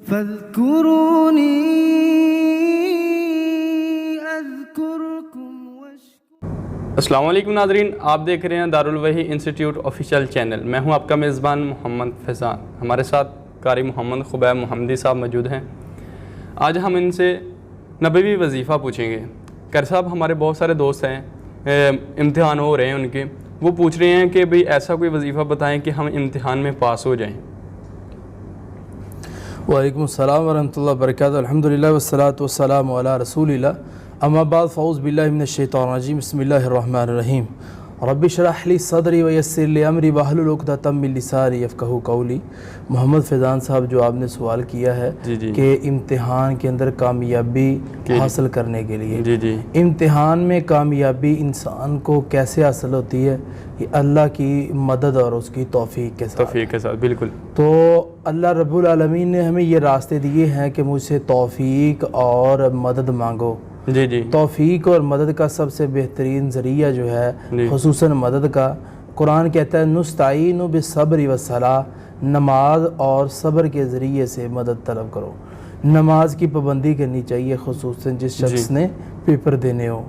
فاذكروني اذكركم السلام علیکم ناظرین، آپ دیکھ رہے ہیں دارالوحی انسٹیٹیوٹ آفیشیل چینل۔ میں ہوں آپ کا میزبان محمد فیضان۔ ہمارے ساتھ قاری محمد خبیب محمدی صاحب موجود ہیں۔ آج ہم ان سے نبوی وظیفہ پوچھیں گے۔ قاری صاحب، ہمارے بہت سارے دوست ہیں، امتحان ہو رہے ہیں ان کے، وہ پوچھ رہے ہیں کہ بھئی ایسا کوئی وظیفہ بتائیں کہ ہم امتحان میں پاس ہو جائیں۔ وعلیکم السلام ورحمۃ اللہ وبرکاتہ۔ الحمدللہ والصلاۃ والسلام علی رسول اللہ، اما بعد، فاعوذ باللہ من الشیطان الرجیم، بسم اللہ الرحمن الرحیم۔ رب اشرح لی صدری ویسر لی امری واحلل عقدۃ من لسانی یفقہوا قولی۔ محمد فیضان صاحب، جو آپ نے سوال کیا ہے کہ امتحان کے اندر کامیابی حاصل کرنے کے لیے، امتحان میں کامیابی انسان کو کیسے حاصل ہوتی ہے؟ یہ اللہ کی مدد اور اس کی توفیق کے ساتھ۔ بالکل۔ تو اللہ رب العالمین نے ہمیں یہ راستے دیے ہیں کہ مجھ سے توفیق اور مدد مانگو۔ توفیق اور مدد کا سب سے بہترین ذریعہ جو ہے، خصوصاً مدد کا، قرآن کہتا ہے نستعین بالصبر والصلاۃ، نماز اور صبر کے ذریعے سے مدد طلب کرو۔ نماز کی پابندی کرنی چاہیے، خصوصاً جس شخص نے پیپر دینے ہو،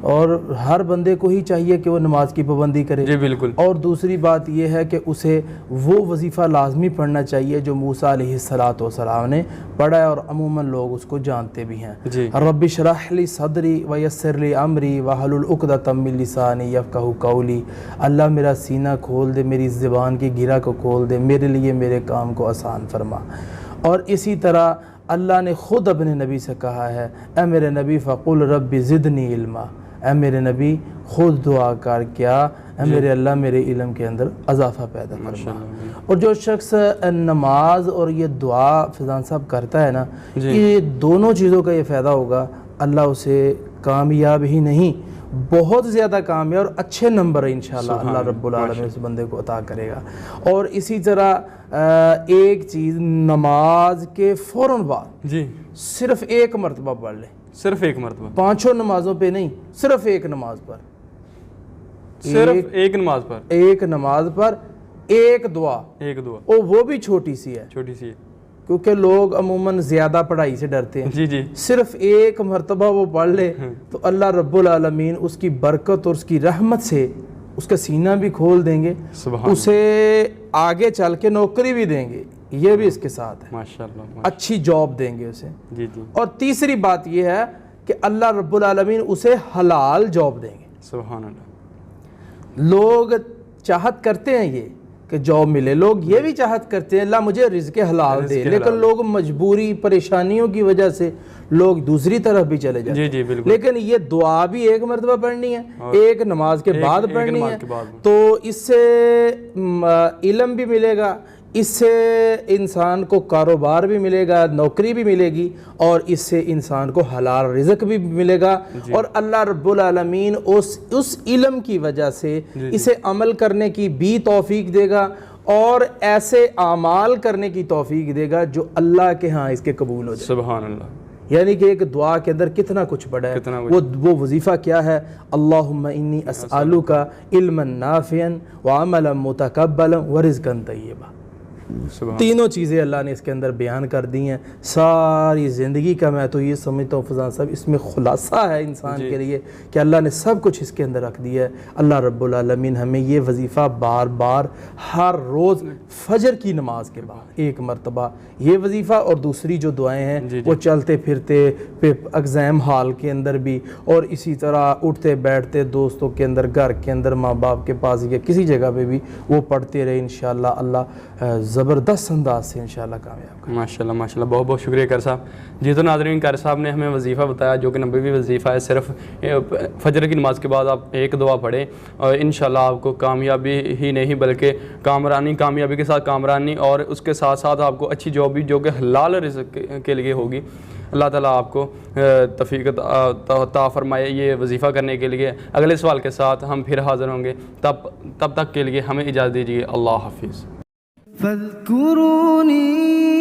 اور ہر بندے کو ہی چاہیے کہ وہ نماز کی پابندی کرے۔ بالکل۔ اور دوسری بات یہ ہے کہ اسے وہ وظیفہ لازمی پڑھنا چاہیے جو موسیٰ علیہ السلام نے پڑھا ہے، اور عموماً لوگ اس کو جانتے بھی ہیں۔ رب اشرح لی صدری ویسر لی امری واحلل عقدۃ من لسانی یفقہوا قولی۔ اللہ میرا سینہ کھول دے، میری زبان کی گرہ کو کھول دے، میرے لیے میرے کام کو آسان فرما۔ اور اسی طرح اللہ نے خود اپنے نبی سے کہا ہے، اے میرے نبی فقل رب زدنی علما، اے میرے نبی خود دعا کر کیا، اے میرے اللہ میرے علم کے اندر اضافہ پیدا فرما۔ اور جو شخص نماز اور یہ دعا فیضان صاحب کرتا ہے نا، یہ دونوں چیزوں کا یہ فائدہ ہوگا، اللہ اسے کامیاب ہی نہیں بہت زیادہ کامیاب اور اچھے نمبر انشاءاللہ اللہ رب العالمین اس بندے کو عطا کرے گا۔ اور اسی طرح ایک چیز، نماز کے فوراً بعد صرف ایک مرتبہ پڑھ لیں، صرف ایک مرتبہ، پانچوں نمازوں پہ نہیں، صرف ایک نماز پر، صرف ایک نماز پر، ایک نماز پر ایک دعا، اور وہ بھی چھوٹی سی ہے، کیونکہ لوگ عموماً زیادہ پڑھائی سے ڈرتے ہیں۔ صرف ایک مرتبہ وہ پڑھ لے تو اللہ رب العالمین اس کی برکت اور اس کی رحمت سے اس کا سینہ بھی کھول دیں گے، اسے آگے چل کے نوکری بھی دیں گے، یہ بھی اس کے ساتھ ہے، اچھی جاب دیں گے اسے۔ اور تیسری بات یہ ہے کہ اللہ رب العالمین اسے حلال جاب دیں گے۔ سبحان اللہ۔ لوگ چاہت کرتے ہیں یہ کہ جاب ملے، لوگ یہ بھی چاہت کرتے ہیں اللہ مجھے رزق حلال دے، لیکن لوگ مجبوری پریشانیوں کی وجہ سے لوگ دوسری طرف بھی چلے جاتے ہیں۔ لیکن یہ دعا بھی ایک مرتبہ پڑھنی ہے، ایک نماز کے بعد پڑھنی ہے، تو اس سے علم بھی ملے گا، اس سے انسان کو کاروبار بھی ملے گا، نوکری بھی ملے گی، اور اس سے انسان کو حلال رزق بھی ملے گا، اور اللہ رب العالمین اس علم کی وجہ سے اسے عمل کرنے کی بھی توفیق دے گا، اور ایسے اعمال کرنے کی توفیق دے گا جو اللہ کے ہاں اس کے قبول ہو جائے۔ سبحان اللہ۔ یعنی کہ ایک دعا کے اندر کتنا کچھ پڑا ہے۔ وہ وظیفہ کیا ہے؟ اللہم انی اسألک علما نافعا وعملا متقبلا ورزقا طیبا۔ تینوں چیزیں اللہ نے اس کے اندر بیان کر دی ہیں۔ ساری زندگی کا میں تو یہ سمجھتا ہوں فیضان صاحب اس میں خلاصہ ہے انسان کے لیے کہ اللہ نے سب کچھ اس کے اندر رکھ دیا ہے۔ اللہ رب العالمین ہمیں یہ وظیفہ بار بار ہر روز فجر کی نماز کے بعد ایک مرتبہ یہ وظیفہ، اور دوسری جو دعائیں ہیں وہ چلتے پھرتے ایگزام ہال کے اندر بھی، اور اسی طرح اٹھتے بیٹھتے دوستوں کے اندر، گھر کے اندر، ماں باپ کے پاس یا کسی جگہ پہ بھی وہ پڑھتے رہے، انشاءاللہ اللہ زبردست انداز سے انشاءاللہ کامیاب کریں۔ ماشاءاللہ ماشاءاللہ، بہت بہت شکریہ قاری صاحب۔ جی تو ناظرین، قاری صاحب نے ہمیں وظیفہ بتایا جو کہ نبوی وظیفہ ہے، صرف فجر کی نماز کے بعد آپ ایک دعا پڑھیں اور انشاءاللہ آپ کو کامیابی ہی نہیں بلکہ کامیابی کے ساتھ کامرانی، اور اس کے ساتھ ساتھ آپ کو اچھی جاب بھی جو کہ حلال رزق کے لیے ہوگی۔ اللہ تعالیٰ آپ کو توفیق عطا فرمائے یہ وظیفہ کرنے کے لیے۔ اگلے سوال کے ساتھ ہم پھر حاضر ہوں گے، تب تک کے لیے ہمیں اجازت دیجیے۔ اللہ حافظ۔ فاذكروني